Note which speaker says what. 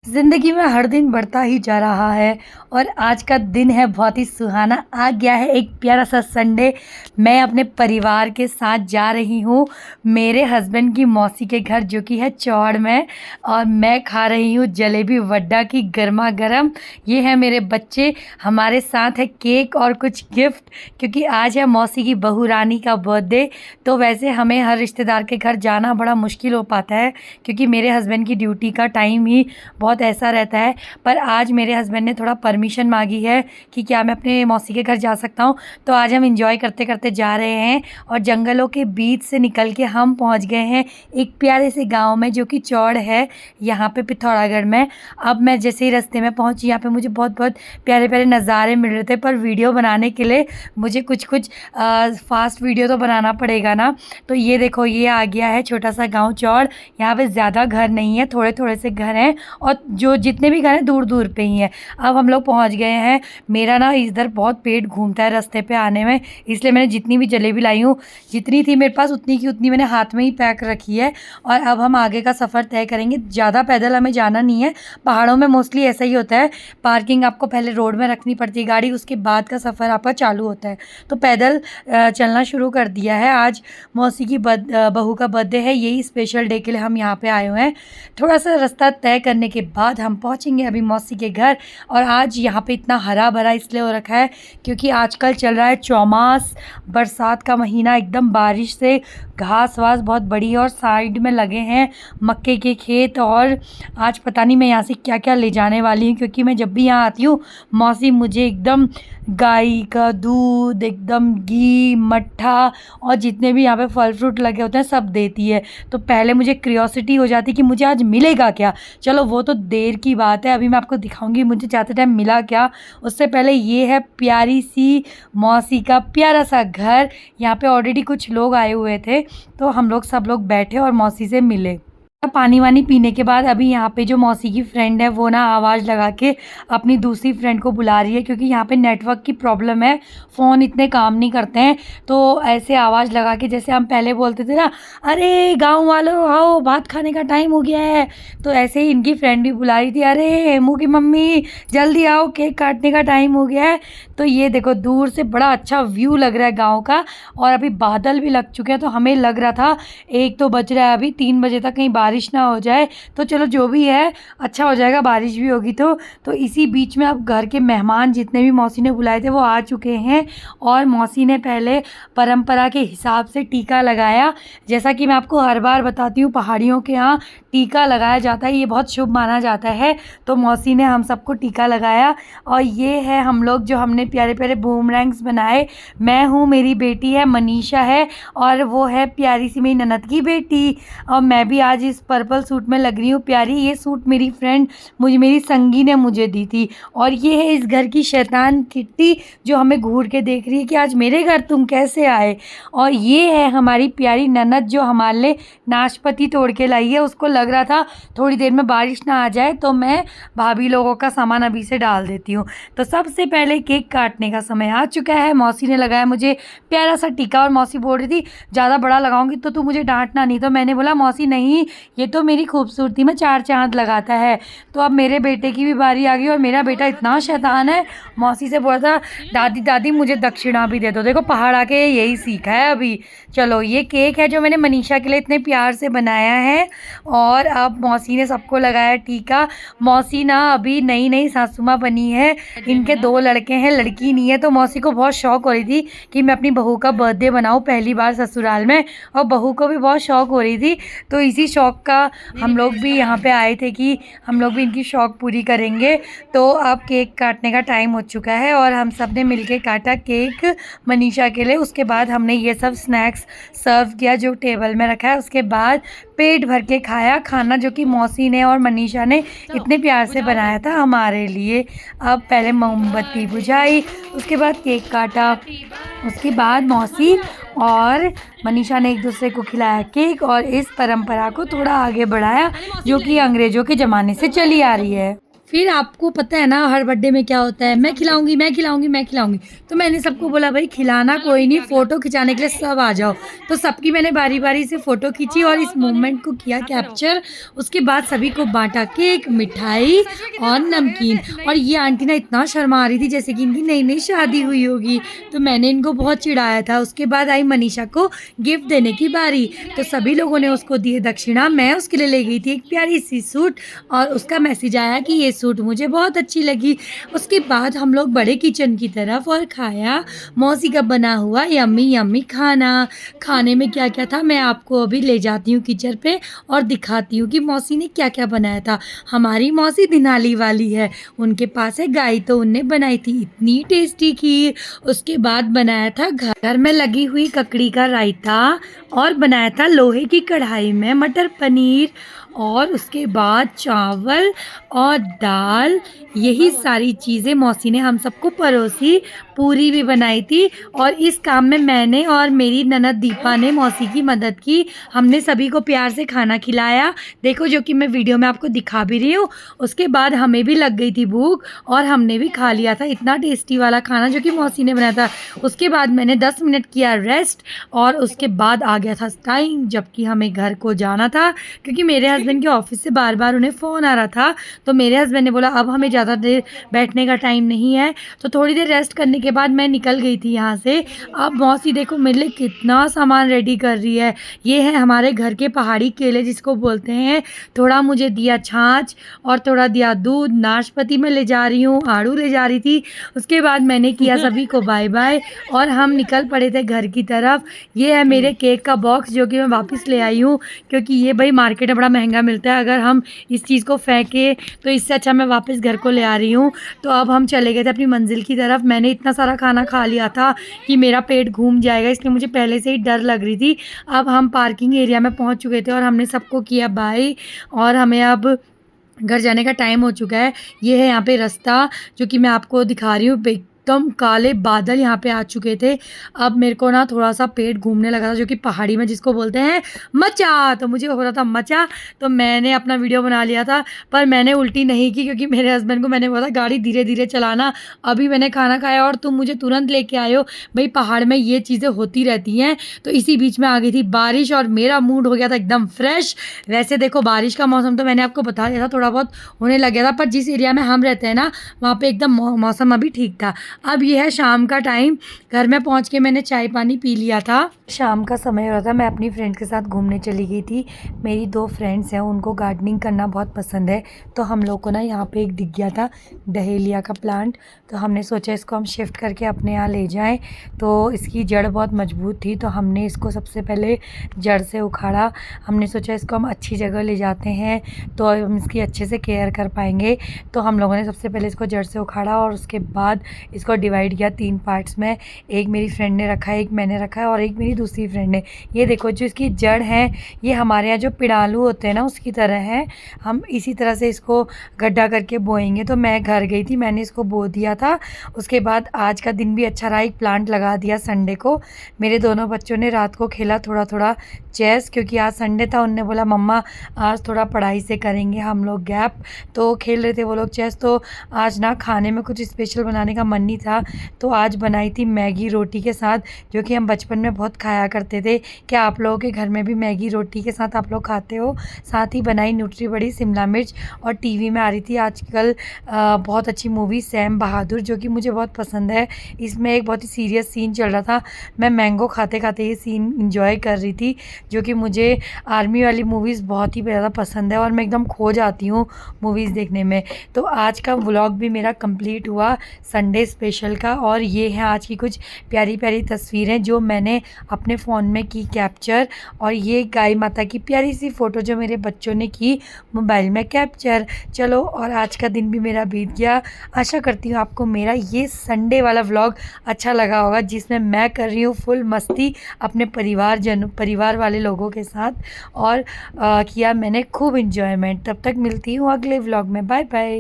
Speaker 1: ज़िंदगी में हर दिन बढ़ता ही जा रहा है और आज का दिन है बहुत ही सुहाना। आ गया है एक प्यारा सा संडे। मैं अपने परिवार के साथ जा रही हूँ मेरे हस्बैंड की मौसी के घर, जो कि है चौड़ में। और मैं खा रही हूँ जलेबी वड्डा की गर्मा गर्म। ये है मेरे बच्चे, हमारे साथ है केक और कुछ गिफ्ट, क्योंकि आज है मौसी की बहू रानी का बर्थडे। तो वैसे हमें हर रिश्तेदार के घर जाना बड़ा मुश्किल हो पाता है, क्योंकि मेरे हस्बैंड की ड्यूटी का टाइम ही बहुत ऐसा रहता है। पर आज मेरे हस्बैंड ने थोड़ा परमिशन मांगी है कि क्या मैं अपने मौसी के घर जा सकता हूँ। तो आज हम इंजॉय करते करते जा रहे हैं और जंगलों के बीच से निकल के हम पहुँच गए हैं एक प्यारे से गांव में, जो कि चौड़ है यहाँ पे पिथौरागढ़ में। अब मैं जैसे ही रास्ते में पहुँची, यहाँ पे मुझे बहुत बहुत प्यारे प्यारे नज़ारे मिल रहे थे, पर वीडियो बनाने के लिए मुझे कुछ कुछ फास्ट वीडियो तो बनाना पड़ेगा ना। तो ये देखो, ये आ गया है छोटा सा गाँव चौड़। यहाँ पे ज़्यादा घर नहीं है, थोड़े थोड़े से घर हैं और जो जितने भी घर हैं दूर दूर पे ही हैं। अब हम लोग पहुंच गए हैं। मेरा ना इधर बहुत पेट घूमता है रास्ते पे आने में, इसलिए मैंने जितनी भी जलेबी लाई हूँ, जितनी थी मेरे पास उतनी की उतनी मैंने हाथ में ही पैक रखी है। और अब हम आगे का सफ़र तय करेंगे। ज़्यादा पैदल हमें जाना नहीं है, पहाड़ों में मोस्टली ऐसा ही होता है। पार्किंग आपको पहले रोड में रखनी पड़ती है गाड़ी, उसके बाद का सफ़र आपका चालू होता है। तो पैदल चलना शुरू कर दिया है। आज मौसी की बहू का बर्थडे है, यही स्पेशल डे के लिए हम यहाँ पे आए हुए हैं। थोड़ा सा रास्ता तय करने के बाद हम पहुँचेंगे अभी मौसी के घर। और आज यहाँ पे इतना हरा भरा इसलिए हो रखा है क्योंकि आजकल चल रहा है चौमास, बरसात का महीना, एकदम बारिश से घास वास बहुत बड़ी है और साइड में लगे हैं मक्के के खेत। और आज पता नहीं मैं यहाँ से क्या क्या ले जाने वाली हूँ, क्योंकि मैं जब भी यहाँ आती हूँ मौसी मुझे एकदम गाय का दूध, एकदम घी, मट्ठा और जितने भी यहाँ पे फल फ्रूट लगे होते हैं सब देती है। तो पहले मुझे क्यूरियोसिटी हो जाती कि मुझे आज मिलेगा क्या। चलो वो तो देर की बात है, अभी मैं आपको दिखाऊंगी मुझे जाते टाइम मिला क्या। उससे पहले ये है प्यारी सी मौसी का प्यारा सा घर। यहाँ पे ऑलरेडी कुछ लोग आए हुए थे, तो हम लोग सब लोग बैठे और मौसी से मिले। पानी वानी पीने के बाद अभी यहाँ पे जो मौसी की फ्रेंड है वो ना आवाज़ लगा के अपनी दूसरी फ्रेंड को बुला रही है, क्योंकि यहाँ पे नेटवर्क की प्रॉब्लम है, फ़ोन इतने काम नहीं करते हैं। तो ऐसे आवाज़ लगा के, जैसे हम पहले बोलते थे ना, अरे गांव वालों आओ भात खाने का टाइम हो गया है, तो ऐसे ही इनकी फ्रेंड भी बुला रही थी, अरे हेमू की मम्मी जल्दी आओ केक काटने का टाइम हो गया है। तो ये देखो दूर से बड़ा अच्छा व्यू लग रहा है गाँव का, और अभी बादल भी लग चुके हैं। तो हमें लग रहा था 1 तो बज रहा है, अभी 3 बजे तक कहीं बारिश ना हो जाए। तो चलो जो भी है अच्छा हो जाएगा, बारिश भी होगी तो इसी बीच में अब घर के मेहमान जितने भी मौसी ने बुलाए थे वो आ चुके हैं। और मौसी ने पहले परंपरा के हिसाब से टीका लगाया। जैसा कि मैं आपको हर बार बताती हूँ, पहाड़ियों के यहाँ टीका लगाया जाता है, ये बहुत शुभ माना जाता है। तो मौसी ने हम सबको टीका लगाया। और ये है हम लोग जो हमने प्यारे प्यारे बूमरैंग्स बनाए। मैं हूँ, मेरी बेटी है मनीषा है, और वो है प्यारी सी मेरी ननद की बेटी। और मैं भी आज इस पर्पल सूट में लग रही हूँ प्यारी। ये सूट मेरी फ्रेंड मेरी संगी ने मुझे दी थी। और ये है इस घर की शैतान किट्टी, जो हमें घूर के देख रही है कि आज मेरे घर तुम कैसे आए। और ये है हमारी प्यारी ननद, जो हमारे लिए नाशपाती तोड़ के लाई है। उसको लग रहा था थोड़ी देर में बारिश ना आ जाए, तो मैं भाभी लोगों का सामान अभी से डाल देती हूँ। तो सबसे पहले केक काटने का समय आ चुका है। मौसी ने लगाया मुझे प्यारा सा टीका, और मौसी बोल रही थी ज़्यादा बड़ा लगाऊंगी तो तू मुझे डांटना नहीं। तो मैंने बोला मौसी नहीं, ये तो मेरी खूबसूरती में 4 चांद लगाता है। तो अब मेरे बेटे की भी बारी आ गई, और मेरा बेटा इतना शैतान है, मौसी से बोला था दादी दादी मुझे दक्षिणा भी दे दो। देखो पहाड़ आके यही सीखा है अभी। चलो ये केक है जो मैंने मनीषा के लिए इतने प्यार से बनाया है। और अब मौसी ने सबको लगाया टीका। मौसी ना अभी नई नई सासू माँ बनी है, इनके 2 लड़के हैं, लड़की नहीं है। तो मौसी को बहुत शौक हो रही थी कि मैं अपनी बहू का बर्थडे बनाऊँ पहली बार ससुराल में, और बहू को भी बहुत शौक हो रही थी। तो इसी शौक का हम लोग भी यहाँ पे आए थे कि हम लोग भी इनकी शौक पूरी करेंगे। तो अब केक काटने का टाइम हो चुका है, और हम सब ने मिलके काटा केक मनीषा के लिए। उसके बाद हमने ये सब स्नैक्स सर्व किया जो टेबल में रखा है। उसके बाद पेट भर के खाया खाना, जो कि मौसी ने और मनीषा ने इतने प्यार से बनाया था हमारे लिए। अब पहले मोमबत्ती बुझाई, उसके बाद केक काटा, उसके बाद मौसी और मनीषा ने एक दूसरे को खिलाया केक, और इस परंपरा को थोड़ा आगे बढ़ाया, जो कि अंग्रेज़ों के ज़माने से चली आ रही है। फिर आपको पता है ना हर बर्थडे में क्या होता है, मैं खिलाऊँगी, मैं खिलाऊँगी, मैं खिलाऊँगी। तो मैंने सबको बोला भाई खिलाना कोई नहीं, फ़ोटो खिंचाने के लिए सब आ जाओ। तो सबकी मैंने बारी-बारी से फ़ोटो खींची और इस मोमेंट को किया कैप्चर। उसके बाद सभी को बाँटा केक, मिठाई और नमकीन। और ये आंटी ना इतना शर्मा रही थी जैसे कि इनकी नई-नई शादी हुई होगी। तो मैंने इनको बहुत चिढ़ाया था। उसके बाद आई मनीषा को गिफ्ट देने की बारी। तो सभी लोगों ने उसको दिए दक्षिणा। मैं उसके लिए ले गई थी एक प्यारी-सी सूट और उसका मैसेज आया कि ये सूट मुझे बहुत अच्छी लगी। उसके बाद हम लोग बढ़े किचन की तरफ और खाया मौसी का बना हुआ यम्मी यम्मी खाना। खाने में क्या-क्या था मैं आपको अभी ले जाती हूँ किचन पे और दिखाती हूँ कि मौसी ने क्या-क्या बनाया था। हमारी मौसी दिनाली वाली है, उनके पास है गाय तो उनने बनाई थी इतनी टेस्टी खीर। उसके बाद बनाया था घर में लगी हुई ककड़ी का रायता और बनाया था लोहे की कढ़ाई में मटर पनीर और उसके बाद चावल और दाल। यही सारी चीज़ें मौसी ने हम सबको परोसी। पूरी भी बनाई थी और इस काम में मैंने और मेरी ननद दीपा ने मौसी की मदद की। हमने सभी को प्यार से खाना खिलाया, देखो जो कि मैं वीडियो में आपको दिखा भी रही हूँ। उसके बाद हमें भी लग गई थी भूख और हमने भी खा लिया था इतना टेस्टी वाला खाना जो कि मौसी ने बनाया था। उसके बाद मैंने 10 मिनट किया रेस्ट और उसके बाद आ गया था टाइम जबकि हमें घर को जाना था, क्योंकि मेरे हस्बैंड के ऑफिस से बार-बार उन्हें फ़ोन आ रहा था। तो मेरे हस्बैंड ने बोला अब हमें ज़्यादा देर बैठने का टाइम नहीं है। तो थोड़ी देर रेस्ट करने के बाद मैं निकल गई थी यहाँ से। अब मौसी देखो मेरे लिए कितना सामान रेडी कर रही है। ये है हमारे घर के पहाड़ी केले जिसको बोलते हैं। थोड़ा मुझे दिया छाछ और थोड़ा दिया दूध। नाशपाती मैं ले जा रही हूँ, आड़ू ले जा रही थी। उसके बाद मैंने किया सभी को बाय-बाय और हम निकल पड़े थे घर की तरफ। ये है मेरे केक का बॉक्स जो कि मैं वापस ले आई हूँ, क्योंकि ये भाई मार्केट में बड़ा महँगा मिलता है। अगर हम इस चीज़ को फेंके तो इससे अच्छा मैं वापस घर को ले आ रही हूँ। तो अब हम चले गए थे अपनी मंज़िल की तरफ। मैंने इतना सारा खाना खा लिया था कि मेरा पेट घूम जाएगा, इसलिए मुझे पहले से ही डर लग रही थी। अब हम पार्किंग एरिया में पहुँच चुके थे और हमने सबको किया बाय और हमें अब घर जाने का टाइम हो चुका है। ये है यहाँ पे रास्ता जो कि मैं आपको दिखा रही हूँ। एकदम काले बादल यहाँ पे आ चुके थे। अब मेरे को ना थोड़ा-सा पेट घूमने लगा था जो कि पहाड़ी में जिसको बोलते हैं मचा, तो मुझे हो रहा था मचा। तो मैंने अपना वीडियो बना लिया था, पर मैंने उल्टी नहीं की क्योंकि मेरे हस्बैंड को मैंने बोला गाड़ी धीरे-धीरे चलाना, अभी मैंने खाना खाया और तुम मुझे तुरंत लेके आए हो। भई पहाड़ में ये चीज़ें होती रहती हैं। तो इसी बीच में आ गई थी बारिश और मेरा मूड हो गया था एकदम फ्रेश। वैसे देखो बारिश का मौसम तो मैंने आपको बता दिया था थोड़ा बहुत होने लग गया था, पर जिस एरिया में हम रहते हैं ना वहाँ पे एकदम मौसम अभी ठीक था। अब ये है शाम का टाइम, घर में पहुँच के मैंने चाय पानी पी लिया था। शाम का समय हो रहा था, मैं अपनी फ्रेंड्स के साथ घूमने चली गई थी। मेरी 2 फ्रेंड्स हैं, उनको गार्डनिंग करना बहुत पसंद है। तो हम लोग को ना यहाँ पे एक दिख गया था डहेलिया का प्लांट, तो हमने सोचा इसको हम शिफ्ट करके अपने यहाँ ले जाएँ। तो इसकी जड़ बहुत मजबूत थी, तो हमने इसको सबसे पहले जड़ से उखाड़ा। हमने सोचा इसको हम अच्छी जगह ले जाते हैं तो हम इसकी अच्छे से केयर कर पाएँगे। तो हम लोगों ने सबसे पहले इसको जड़ से उखाड़ा और उसके बाद इसको डिवाइड किया 3 पार्ट्स में। एक मेरी फ्रेंड ने रखा है, एक मैंने रखा है और एक मेरी दूसरी फ्रेंड ने। ये देखो जो इसकी जड़ है ये हमारे यहाँ जो पिड़ालू होते हैं ना उसकी तरह है। हम इसी तरह से इसको गड्ढा करके बोएंगे। तो मैं घर गई थी, मैंने इसको बो दिया था। उसके बाद आज का दिन भी अच्छा रहा, एक प्लांट लगा दिया संडे को। मेरे दोनों बच्चों ने रात को खेला थोड़ा-थोड़ा चेस, क्योंकि आज संडे था। उन्होंने बोला मम्मा आज थोड़ा पढ़ाई से करेंगे हम लोग गैप, तो खेल रहे थे वो लोग चेस। तो आज ना खाने में कुछ स्पेशल बनाने का मन नहीं था, तो आज बनाई थी मैगी रोटी के साथ, जो कि हम बचपन में बहुत खाया करते थे। क्या आप लोगों के घर में भी मैगी रोटी के साथ आप लोग खाते हो? साथ ही बनाई न्यूट्री बड़ी, शिमला मिर्च और टीवी में आ रही थी आजकल बहुत अच्छी मूवी सैम बहादुर, जो कि मुझे बहुत पसंद है। इसमें एक बहुत ही सीरियस सीन चल रहा था, मैं मैंगो खाते-खाते ये सीन एंजॉय कर रही थी, जो कि मुझे आर्मी वाली मूवीज़ बहुत ही ज़्यादा पसंद है और मैं एकदम खो जाती हूँ मूवीज़ देखने में। तो आज का व्लॉग भी मेरा कंप्लीट हुआ संडे स्पेशल का, और ये है आज की कुछ प्यारी-प्यारी तस्वीरें जो मैंने अपने फ़ोन में की कैप्चर, और ये गाय माता की प्यारी सी फ़ोटो जो मेरे बच्चों ने की मोबाइल में कैप्चर। चलो, और आज का दिन भी मेरा बीत गया। आशा करती हूँ आपको मेरा ये संडे वाला व्लॉग अच्छा लगा होगा, जिसमें मैं कर रही हूँ फुल मस्ती अपने परिवार वाले लोगों के साथ, और किया मैंने खूब एंजॉयमेंट। तब तक मिलती हूँ अगले व्लॉग में। Bye bye.